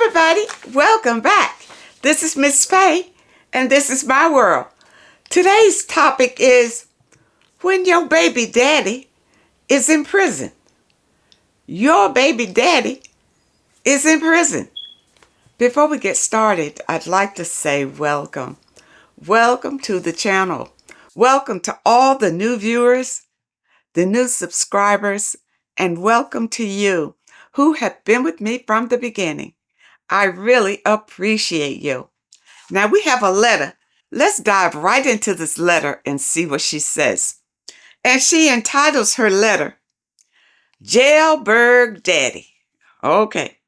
everybody, welcome back. This is Miss Faye, and this is my world. Today's topic is when your baby daddy is in prison. Your baby daddy is in prison. Before we get started, I'd like to say welcome. Welcome to the channel. Welcome to all the new viewers, the new subscribers, and welcome to you who have been with me from the beginning. I really appreciate you. Now we have a letter. Let's dive right into this letter and see what she says. And she entitles her letter, Jailbird Daddy. Okay.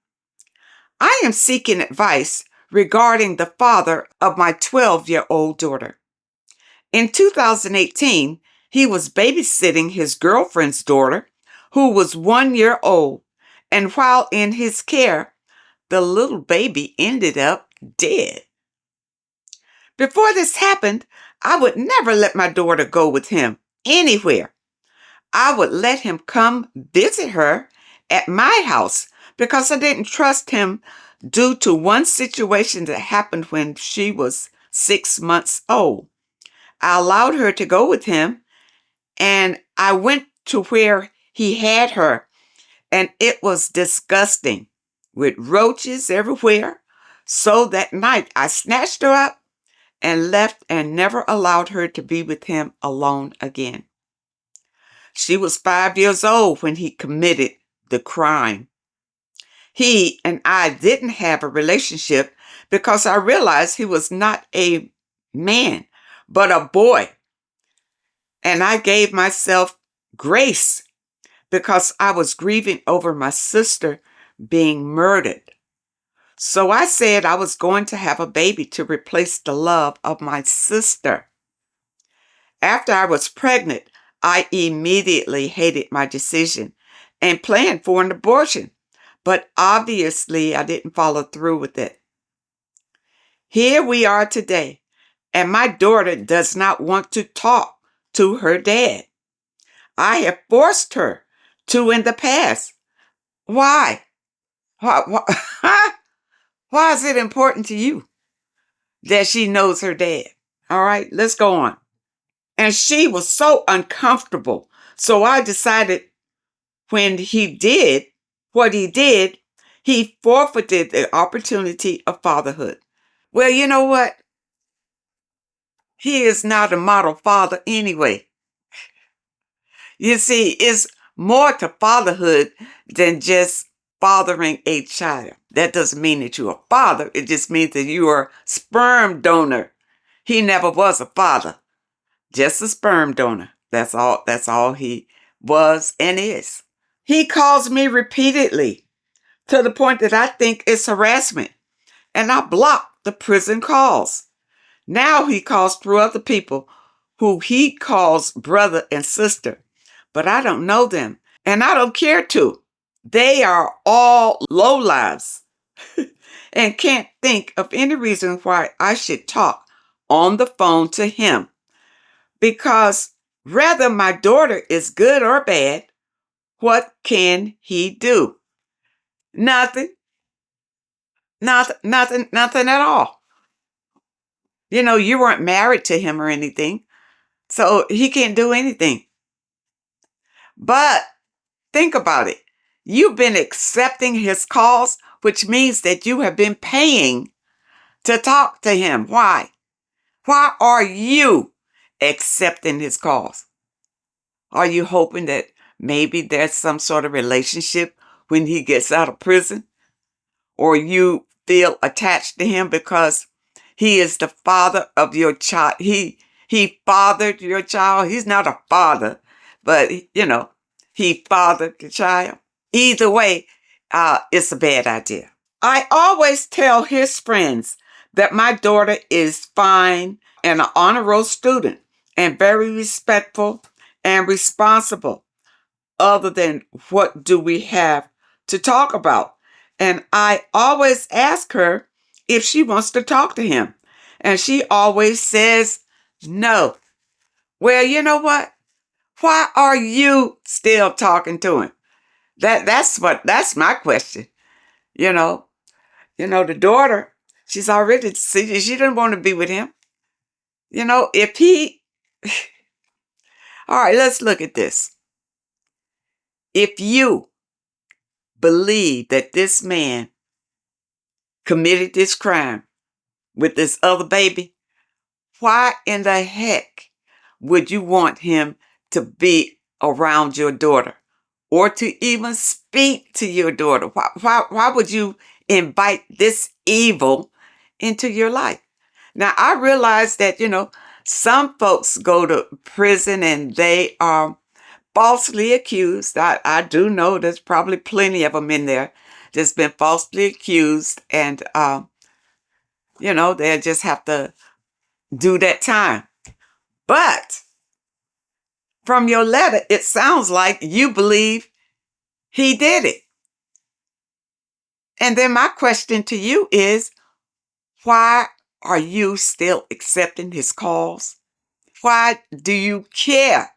I am seeking advice regarding the father of my 12-year-old daughter. In 2018, he was babysitting his girlfriend's daughter, who was 1 year old, and while in his care, the little baby ended up dead. Before this happened, I would never let my daughter go with him anywhere. I would let him come visit her at my house because I didn't trust him due to one situation that happened when she was 6 months old. I allowed her to go with him, and I went to where he had her, and it was disgusting, with roaches everywhere. So that night, I snatched her up and left and never allowed her to be with him alone again. She was 5 years old when he committed the crime. He and I didn't have a relationship because I realized he was not a man, but a boy. And I gave myself grace because I was grieving over my sister being murdered. So I said I was going to have a baby to replace the love of my sister. After I was pregnant, I immediately hated my decision and planned for an abortion, but obviously I didn't follow through with it. Here we are today, and my daughter does not want to talk to her dad. I have forced her to in the past. Why? Why is it important to you that she knows her dad? All right, let's go on. And she was so uncomfortable. So I decided when he did what he did, he forfeited the opportunity of fatherhood. Well, you know what? He is not a model father anyway. You see, it's more to fatherhood than just fathering a child. That doesn't mean that you're a father. It just means that you are a sperm donor. He never was a father, just a sperm donor. That's all he was and is. He calls me repeatedly to the point that I think it's harassment, and I block the prison calls. Now he calls through other people who he calls brother and sister, but I don't know them, and I don't care to. They are all lowlives and can't think of any reason why I should talk on the phone to him, because whether my daughter is good or bad, what can he do? Nothing. Nothing at all. You know, you weren't married to him or anything, so he can't do anything. But think about it. You've been accepting his calls, which means that you have been paying to talk to him. Why? Why are you accepting his calls? Are you hoping that maybe there's some sort of relationship when he gets out of prison? Or you feel attached to him because he is the father of your child. He fathered your child. He's not a father, but, he fathered the child. Either way, it's a bad idea. I always tell his friends that my daughter is fine and an honor roll student and very respectful and responsible. Other than what do we have to talk about? And I always ask her if she wants to talk to him. And she always says no. Well, you know what? Why are you still talking to him? That's my question. You know, The daughter, she's already, she didn't want to be with him. If he, all right, let's look at this. If you believe that this man committed this crime with this other baby, why in the heck would you want him to be around your daughter or to even speak to your daughter? Why would you invite this evil into your life? Now, I realize that, some folks go to prison and they are falsely accused. I do know there's probably plenty of them in there that's been falsely accused, and, they just have to do that time. But from your letter, it sounds like you believe he did it. And then my question to you is, why are you still accepting his calls? Why do you care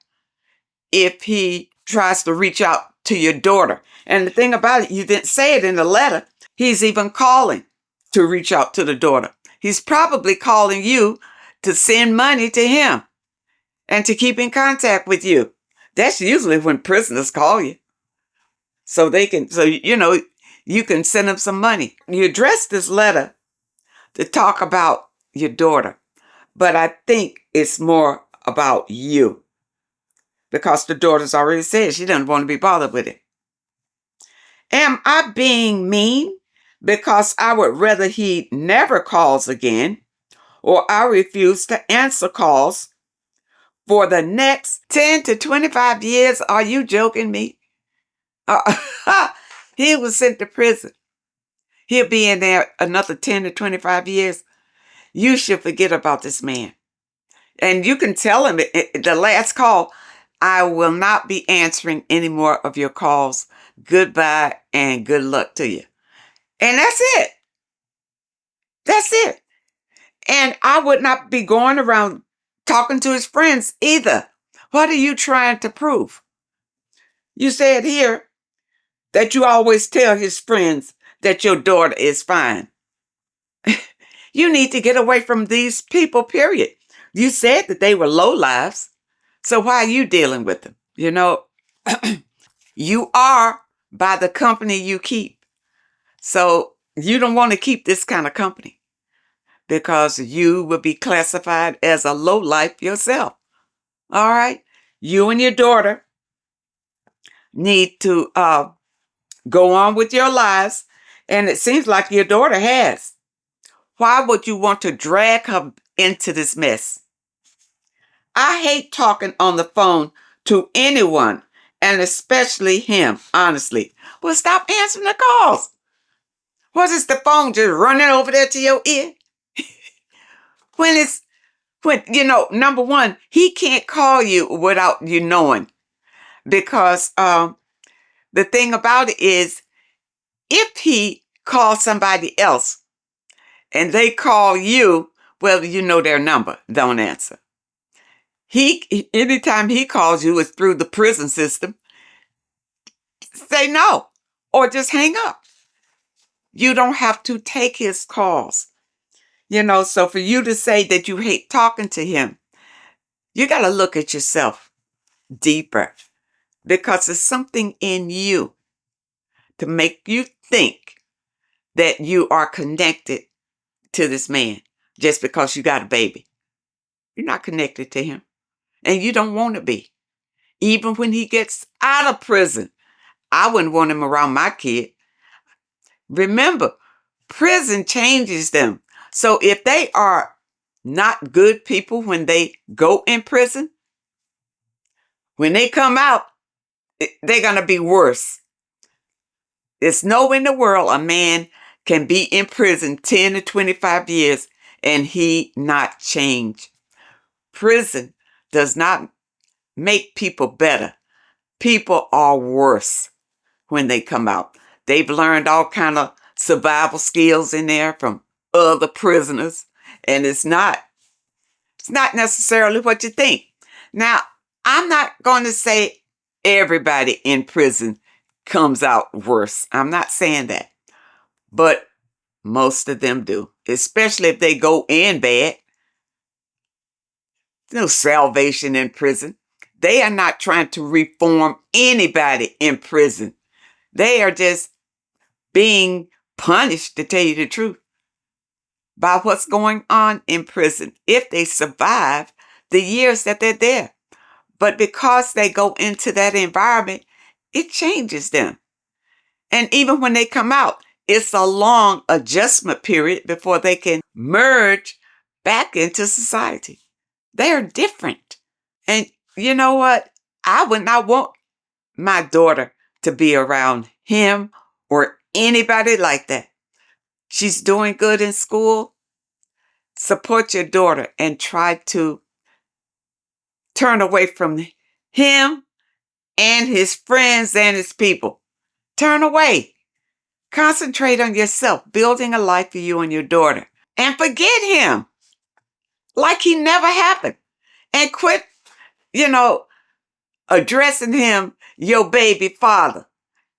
if he tries to reach out to your daughter? And the thing about it, you didn't say it in the letter. He's even calling to reach out to the daughter. He's probably calling you to send money to him and to keep in contact with you. That's usually when prisoners call you. So you can send them some money. You address this letter to talk about your daughter, but I think it's more about you, because the daughter's already said she doesn't want to be bothered with it. Am I being mean because I would rather he never calls again, or I refuse to answer calls for the next 10 to 25 years? Are you joking me? He was sent to prison. He'll be in there another 10 to 25 years. You should forget about this man. And you can tell him the last call, I will not be answering any more of your calls. Goodbye and good luck to you. And that's it. That's it. And I would not be going around talking to his friends either. What are you trying to prove? You said here that you always tell his friends that your daughter is fine. You need to get away from these people, period. You said that they were lowlives, so why are you dealing with them? You are by the company you keep. So you don't want to keep this kind of company, because you will be classified as a lowlife yourself. All right? You and your daughter need to go on with your lives, and it seems like your daughter has. Why would you want to drag her into this mess? I hate talking on the phone to anyone, and especially him, honestly. Well, stop answering the calls. What is the phone just running over there to your ear? Number one, he can't call you without you knowing, because the thing about it is, if he calls somebody else and they call you, well, you know their number. Don't answer. Anytime he calls you, it's through the prison system. Say no, or just hang up. You don't have to take his calls. So for you to say that you hate talking to him, you got to look at yourself deeper, because there's something in you to make you think that you are connected to this man just because you got a baby. You're not connected to him, and you don't want to be. Even when he gets out of prison, I wouldn't want him around my kid. Remember, prison changes them. So if they are not good people when they go in prison, when they come out, they're going to be worse. There's no way in the world a man can be in prison 10 to 25 years and he not change. Prison does not make people better. People are worse when they come out. They've learned all kind of survival skills in there from other prisoners, and it's not necessarily what you think. Now, I'm not going to say everybody in prison comes out worse. I'm not saying that. But Most of them do, especially if they go in bad. There's no salvation in prison. They are not trying to reform anybody in prison. They are just being punished, to tell you the truth, by what's going on in prison if they survive the years that they're there. But because they go into that environment, it changes them. And even when they come out, it's a long adjustment period before they can merge back into society. They are different. And you know what? I would not want my daughter to be around him or anybody like that. She's doing good in school. Support your daughter and try to turn away from him and his friends and his people. Turn away. Concentrate on yourself, building a life for you and your daughter. And forget him like he never happened. And quit, addressing him your baby father.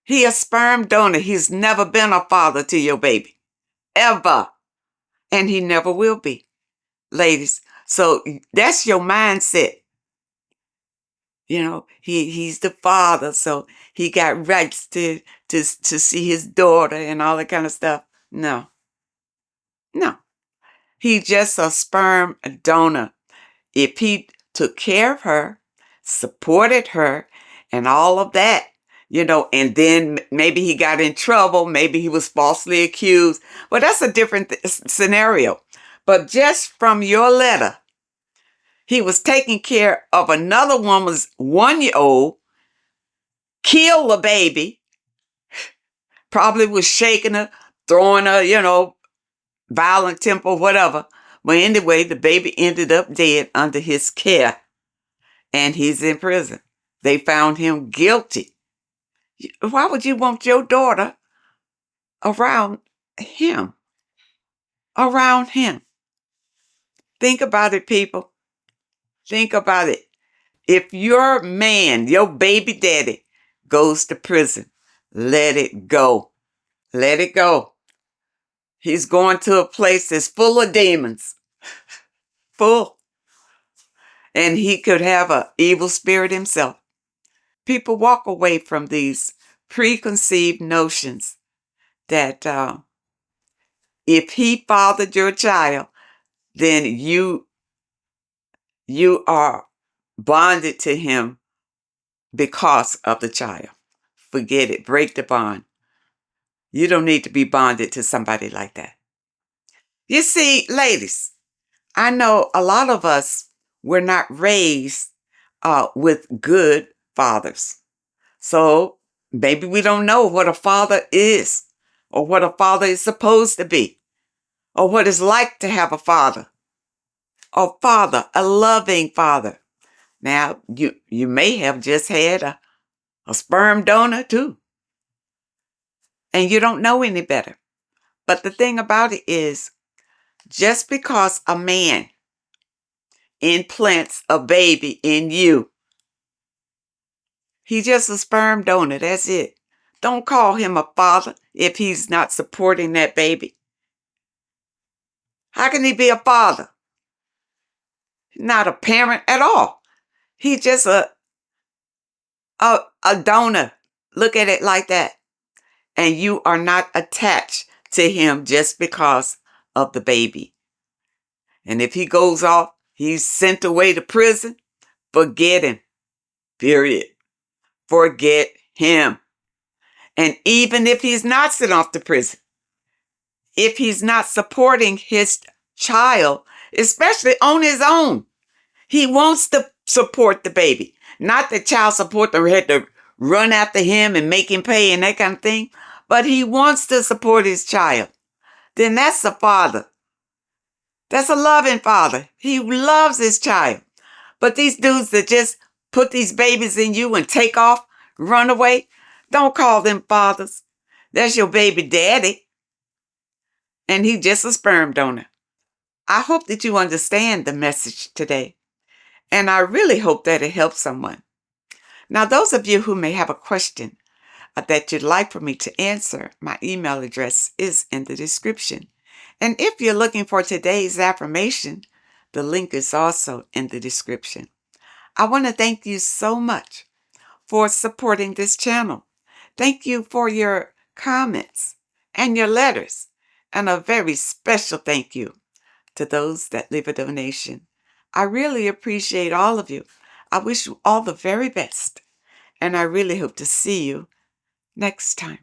He a sperm donor. He's never been a father to your baby. Ever. And he never will be, ladies. So that's your mindset. He's the father, so he got rights to see his daughter and all that kind of stuff. No. He's just a sperm donor. If he took care of her, supported her, and all of that, and then maybe he got in trouble, maybe he was falsely accused. Well, that's a different scenario. But just from your letter, he was taking care of another woman's 1-year-old, killed the baby, probably was shaking her, throwing her, violent temper, whatever. But anyway, the baby ended up dead under his care, and he's in prison. They found him guilty. Why would you want your daughter around him? Around him. Think about it, people. Think about it. If your man, your baby daddy, goes to prison, let it go. Let it go. He's going to a place that's full of demons. Full. And he could have an evil spirit himself. People walk away from these preconceived notions that if he fathered your child, then you are bonded to him because of the child. Forget it. Break the bond. You don't need to be bonded to somebody like that. You see, ladies, I know a lot of us were not raised with good fathers. So maybe we don't know what a father is, or what a father is supposed to be, or what it's like to have a father. A father, a loving father. Now, you may have just had a sperm donor too, and you don't know any better. But the thing about it is, just because a man implants a baby in you, he's just a sperm donor. That's it. Don't call him a father if he's not supporting that baby. How can he be a father? Not a parent at all. He's just a donor. Look at it like that. And you are not attached to him just because of the baby. And if he goes off, he's sent away to prison, forget him. Period. Forget him. And even if he's not sent off to prison, if he's not supporting his child, especially on his own, he wants to support the baby. Not the child support that had to run after him and make him pay and that kind of thing, but he wants to support his child. Then that's a father. That's a loving father. He loves his child. But these dudes that just put these babies in you and take off, run away, don't call them fathers. That's your baby daddy. And he's just a sperm donor. I hope that you understand the message today. And I really hope that it helps someone. Now, those of you who may have a question that you'd like for me to answer, my email address is in the description. And if you're looking for today's affirmation, the link is also in the description. I want to thank you so much for supporting this channel. Thank you for your comments and your letters, and a very special thank you to those that leave a donation. I really appreciate all of you. I wish you all the very best, and I really hope to see you next time.